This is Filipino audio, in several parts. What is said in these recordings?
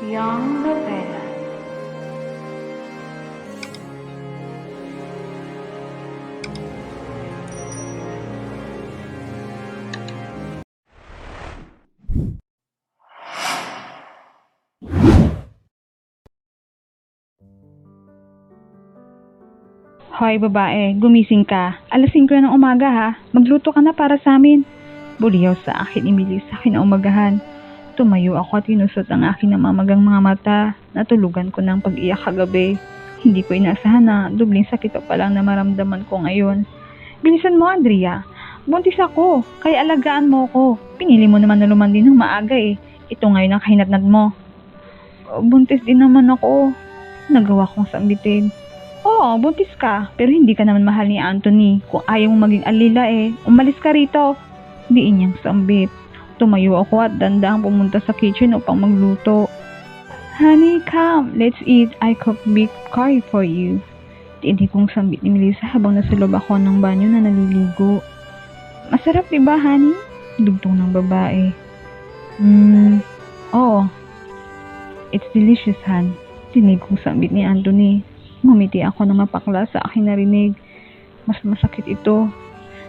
Young Novela. Hoy babae, gumising ka. Alas 5 na ng umaga ha. Magluto ka na para sa amin. Buliyaw sa akin ni Millie sa kinaumagahan. Tumayo ako at inusot ang aking namamagang mga mata. Natulugan ko ng pag-iyak kagabi. Hindi ko inasahan na dubling sakit pa lang na maramdaman ko ngayon. Bilisan mo, Andrea. Buntis ako, kaya alagaan mo ko. Pinili mo naman na lumandi ng maaga eh. Ito ngayon ang kahinatnad mo. Buntis din naman ako. Nagawa kong sambitin. Oo, buntis ka, pero hindi ka naman mahal ni Anthony. Kung ayaw mong maging alila umalis ka rito. Diin niyang sambit. Tumayo ako at dandang pumunta sa kitchen upang magluto. Honey, come, let's eat. I cook big curry for you. Tiindi kong sambit ni Melissa habang nasa loob ako ng banyo na naliligo. Masarap diba, honey? Dugtong ng babae. Oo. It's delicious, Han. Tinig kong sambit ni Anthony. Ngumiti ako na mapakla sa aking narinig. Mas masakit ito.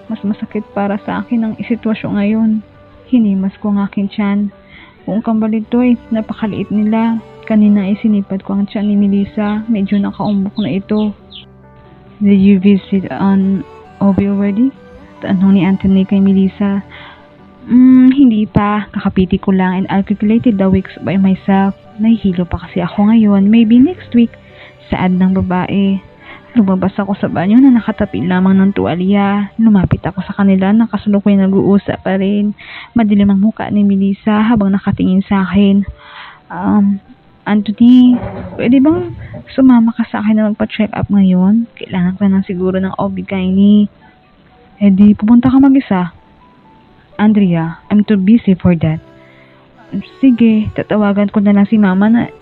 Mas masakit para sa akin ang sitwasyon ngayon. Hinimas ko ang aking tiyan. Kung kambal ito napakaliit nila. Kanina sinipad ko ang tiyan ni Melissa. Medyo nakaumbok na ito. Did you visit on Obi already? Tanong ni Anthony kay Melissa. Hindi pa. Kakapiti ko lang and I calculated the weeks by myself. Nahihilo pa kasi ako ngayon. Maybe next week. Saad ng babae. Lumabas ako sa banyo na nakatapi lamang ng tuwalya. Lumapit ako sa kanila na kasalukuyan nag-uusap pa rin. Madilim ang mukha ni Melissa habang nakatingin sa akin. Anthony, pwede bang sumama ka sa akin na magpa-check up ngayon? Kailangan ko na siguro ng OB-GYN. Di pupunta ka mag-isa. Andrea, I'm too busy for that. Sige, tatawagan ko na lang si mama na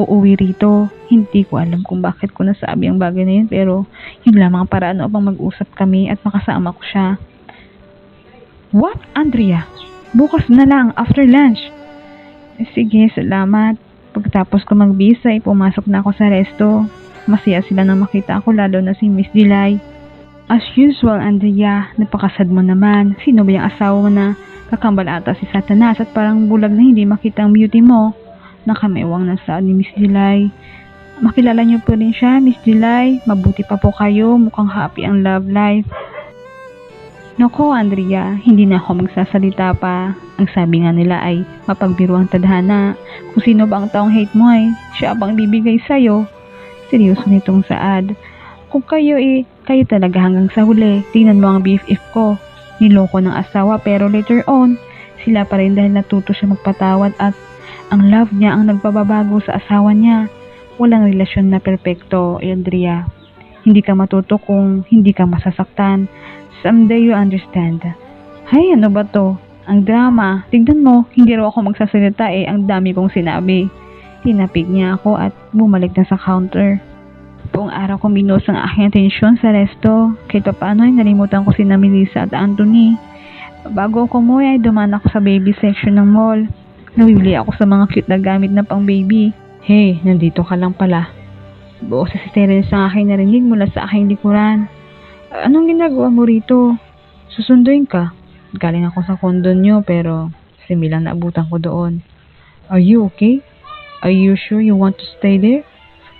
uuwi rito. Hindi ko alam kung bakit ko nasabi ang bagay na yun, pero yun lamang ang paraan upang mag-usap kami at makasama ko siya. What, Andrea? Bukas na lang, after lunch. Sige, salamat. Pagkatapos ko magbisa, pumasok na ako sa resto. Masaya sila nang makita ako, lalo na si Miss Dilay. As usual, Andrea, napakasad mo naman. Sino ba yung asawa mo na kakambal ata si Satanas at parang bulag na hindi makita ang beauty mo? Nakamewang na saad ni Miss Dilay. Makilala niyo po rin siya, Miss Dilay. Mabuti pa po kayo, mukhang happy ang love life. Nako, Andrea, hindi na ako magsasalita pa. Ang sabi nga nila ay mapagbiro ang tadhana. Kung sino ba ang taong hate mo siya bang bibigay sa'yo? Seryoso nitong saad. Kung kayo kayo talaga hanggang sa huli. Tingnan mo ang BFF ko. Niloko ng asawa pero later on, sila pa rin dahil natuto siya magpatawad at ang love niya ang nagbababago sa asawa niya. Walang relasyon na perpekto, Andrea. Hindi ka matuto kung hindi ka masasaktan. Someday you understand. Hay, ano ba to? Ang drama. Tignan mo, hindi raw ako magsasalita ang dami kong sinabi. Tinapig niya ako at bumalik na sa counter. Buong araw kong binuhos ang aking atensyon sa resto. Kahit paano nalimutan ko sina Melissa at Anthony. Bago ako umuwi dumaan ako sa baby section ng mall. Nawili ako sa mga cute na gamit na pang baby. Hey, nandito ka lang pala. Buo sa Terence ang aking narinig mula sa aking likuran. Anong ginagawa mo rito? Susunduin ka. Galing ako sa kondo nyo pero similang naabutan ko doon. Are you okay? Are you sure you want to stay there?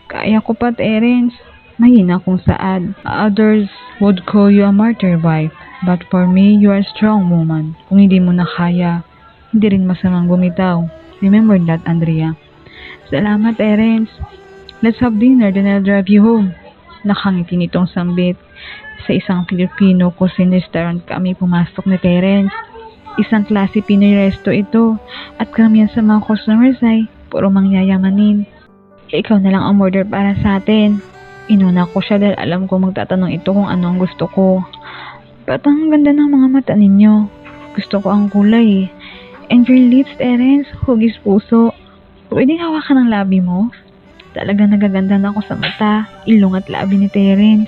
Kaya ko pa, Terence. Mahina akong saad. Others would call you a martyr wife. But for me, you are a strong woman. Kung hindi mo na kaya, hindi rin masamang bumitaw. Remember that, Andrea. Salamat, Terence. Let's have dinner, then I'll drive you home. Nakangiti nitong sambit. Sa isang Filipino cuisine restaurant kami pumasok ni Terence. Isang klase Pinoy resto ito. At karamihan sa mga customers ay puro mangyayamanin. Ikaw na lang ang order para sa atin. Inuna ko siya dahil alam ko magtatanong ito kung ano ang gusto ko. Ba't ang ganda ng mga mata ninyo? Gusto ko ang kulay And your lips, Terence, hugis puso. Pwedeng hawakan ang labi mo? Talagang nagaganda na ako sa mata, ilong at labi ni Terence.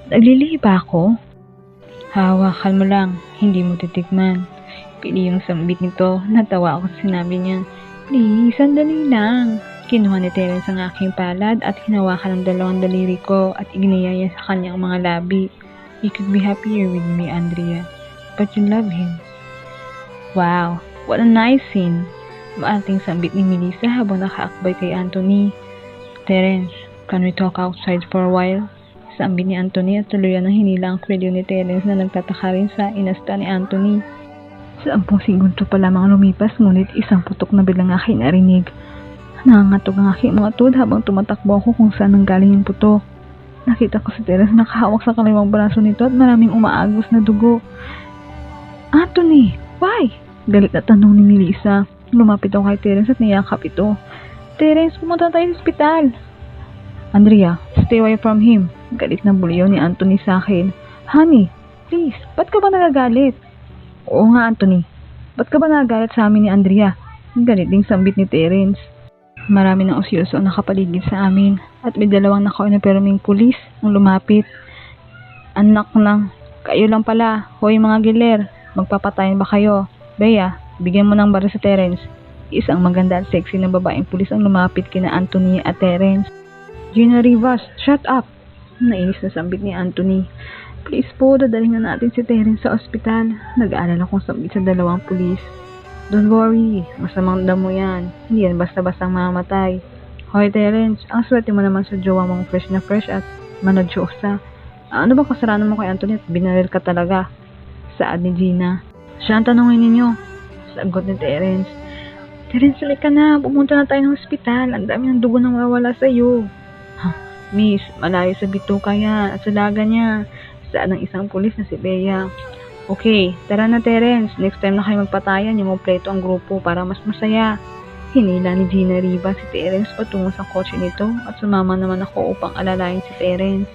Naglilihi ba ako? Hawakan mo lang, hindi mo titikman. Pili yung sambit nito, natawa ako sa sinabi niya. Please, sandali lang. Kinuha ni Terence ang aking palad at hinawakan ng dalawang daliri ko at iginiyaya sa kanyang mga labi. You could be happier with me, Andrea. But you love him. Wow, what a nice scene. Maating sambit ni Melissa habang nakaakbay kay Anthony. Terence, can we talk outside for a while? Sambit ni Anthony at tuluyan ng hinila ang kwelyo ni Terence na nagtataka rin sa inasta ni Anthony. Sa 10 segundo pa lamang lumipas, ngunit isang putok na biglang aking narinig. Nangangatog ang aking mga tuhod habang tumatakbo ako kung saan nanggaling yung putok. Nakita ko si Terence nakahawak sa kaliwang braso nito at maraming umaagos na dugo. Anthony, why? Galit na tanong ni Melissa. Lumapit ako kay Terence at niyakap ito. Terence, pumunta tayo sa ospital. Andrea, stay away from him. Galit na buliyaw ni Anthony sa akin. Honey, please, ba't ka ba nagagalit? Oo nga, Anthony. Ba't ka ba nagagalit sa amin ni Andrea? Galit ding sambit ni Terence. Marami ng usyoso ang nakapaligid sa amin at may dalawang naka-uniforming pulis ang lumapit. Anak lang, kayo lang pala. Hoy mga giler, magpapatayin ba kayo? Bea, bigyan mo ng baril sa Terence. Isang maganda at sexy na babaeng pulis ang lumapit kina Anthony at Terence. Gina Rivas, shut up! Nainis na sambit ni Anthony. Please po, dadalhin na natin si Terence sa ospital. Nag-aalala kong sambit sa dalawang pulis. Don't worry, masamang damo yan. Hindi yan basta-bastang mamatay. Hoy Terence, ang swerte mo naman sa jowa mong fresh na fresh at manadyosa. Ano ba kasalanan mo kay Anthony at binaril ka talaga? Saad ni Gina. Siya ang tanongin ninyo. Sagot ni Terence. Terence, halika na. Pumunta na tayo ng ospital. Ang dami ng dugo nang mawala sa'yo. Miss, malayo sa bituka yan at sa laga niya. Saad ng isang pulis na si Bea. Okay, tara na Terence. Next time na kayo magpatayan, yung kompleto ang grupo para mas masaya. Hinila ni Gina Rivas si Terence patungo sa kotse nito at sumama naman ako upang alalayan si Terence.